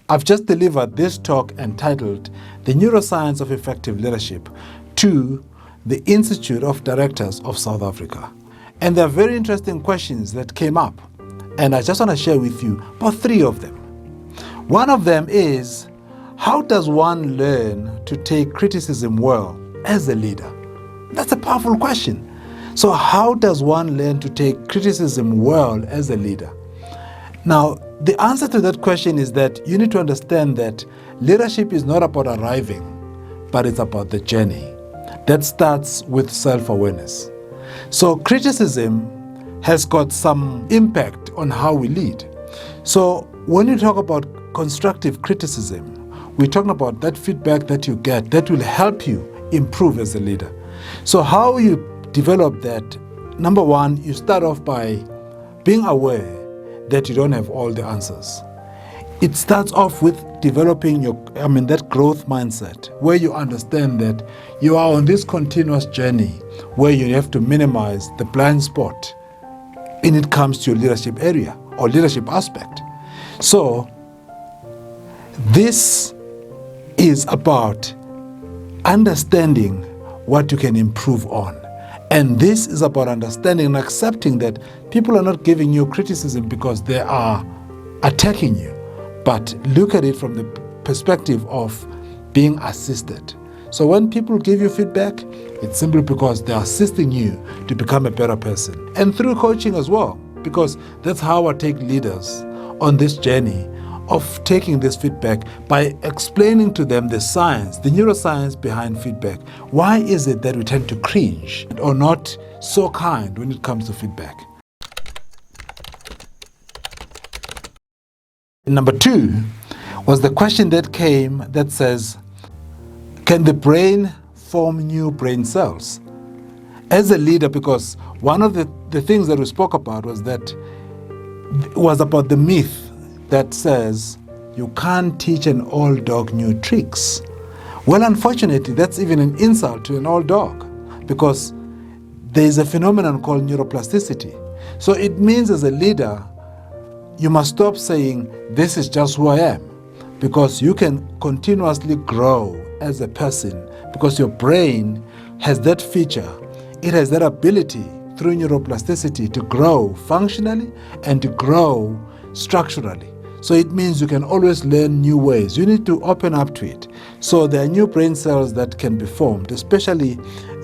I've just delivered this talk entitled The Neuroscience of Effective Leadership to the Institute of Directors of South Africa. And there are very interesting questions that came up, and I just want to share with you about 3 of them. One of them is, how does one learn to take criticism well as a leader? That's a powerful question. So how does one learn to take criticism well as a leader? Now, the answer to that question is that you need to understand that leadership is not about arriving, but it's about the journey. That starts with self-awareness. So criticism has got some impact on how we lead. So when you talk about constructive criticism, we're talking about that feedback that you get that will help you improve as a leader. So how you develop that, number one, you start off by being aware that you don't have all the answers. It starts off with developing that growth mindset, where you understand that you are on this continuous journey where you have to minimize the blind spot when it comes to your leadership area or leadership aspect. So this is about understanding what you can improve on. And this is about understanding and accepting that people are not giving you criticism because they are attacking you, but look at it from the perspective of being assisted. So when people give you feedback, it's simply because they're assisting you to become a better person. And through coaching as well, because that's how I take leaders on this journey of taking this feedback by explaining to them the science, the neuroscience behind feedback. Why is it that we tend to cringe or not so kind when it comes to feedback? Number 2 was the question that came that says, can the brain form new brain cells? As a leader, because one of the things that we spoke about was about the myth that says you can't teach an old dog new tricks. Well, unfortunately, that's even an insult to an old dog, because there's a phenomenon called neuroplasticity. So it means as a leader, you must stop saying, this is just who I am, because you can continuously grow as a person, because your brain has that feature. It has that ability through neuroplasticity to grow functionally and to grow structurally. So it means you can always learn new ways. You need to open up to it. So there are new brain cells that can be formed, especially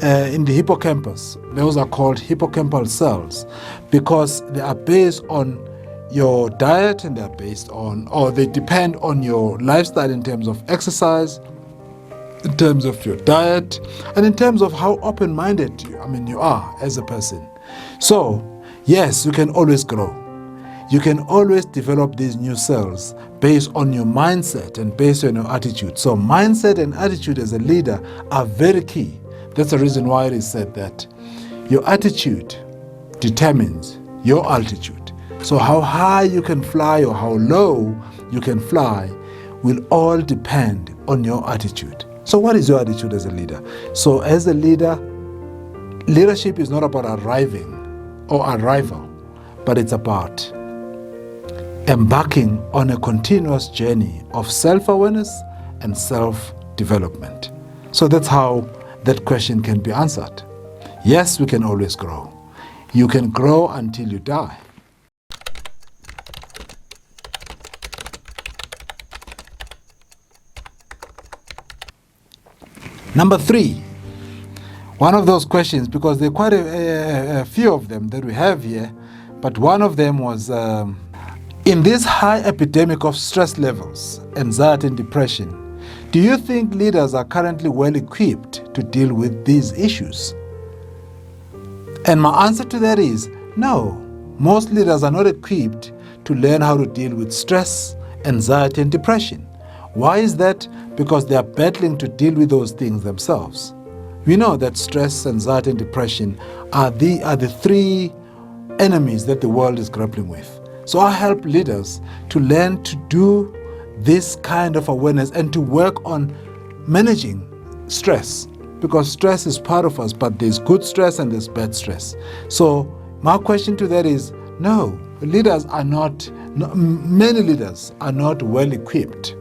in the hippocampus. Those are called hippocampal cells because they are based on your diet, and they depend on your lifestyle in terms of exercise, in terms of your diet, and in terms of how open-minded you are as a person. So yes, you can always grow. You can always develop these new cells based on your mindset and based on your attitude. So mindset and attitude as a leader are very key. That's the reason why it is said that your attitude determines your altitude. So how high you can fly or how low you can fly will all depend on your attitude. So what is your attitude as a leader? So as a leader, leadership is not about arriving or arrival, but it's about embarking on a continuous journey of self-awareness and self-development. So that's how that question can be answered. Yes, we can always grow. You can grow until you die. Number 3, one of those questions, because there are quite a few of them that we have here, but one of them was, in this high epidemic of stress levels, anxiety and depression, do you think leaders are currently well equipped to deal with these issues? And my answer to that is no. Most leaders are not equipped to learn how to deal with stress, anxiety and depression. Why is that? Because they are battling to deal with those things themselves. We know that stress, anxiety and depression are the 3 enemies that the world is grappling with. So I help leaders to learn to do this kind of awareness and to work on managing stress, because stress is part of us, but there's good stress and there's bad stress. So my question to that is, no, many leaders are not well equipped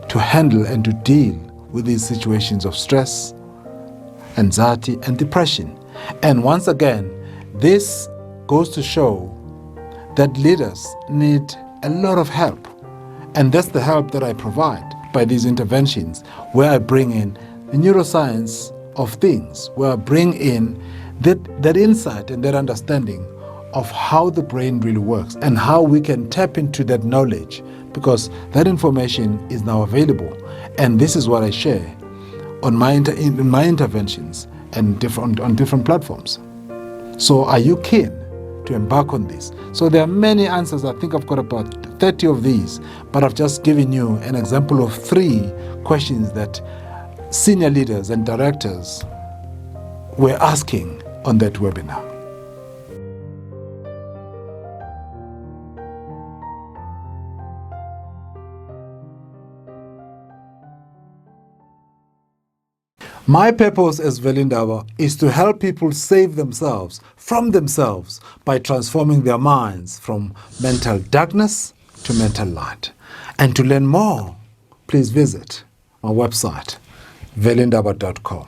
to handle and to deal with these situations of stress, anxiety, and depression. And once again, this goes to show that leaders need a lot of help. And that's the help that I provide by these interventions, where I bring in the neuroscience of things, where I bring in that insight and that understanding of how the brain really works and how we can tap into that knowledge, because that information is now available. And this is what I share on in my interventions and on different platforms. So are you keen to embark on this? So there are many answers. I think I've got about 30 of these, but I've just given you an example of 3 questions that senior leaders and directors were asking on that webinar. My purpose as Veli Ndaba is to help people save themselves from themselves by transforming their minds from mental darkness to mental light. And to learn more, please visit my website, velindaba.com.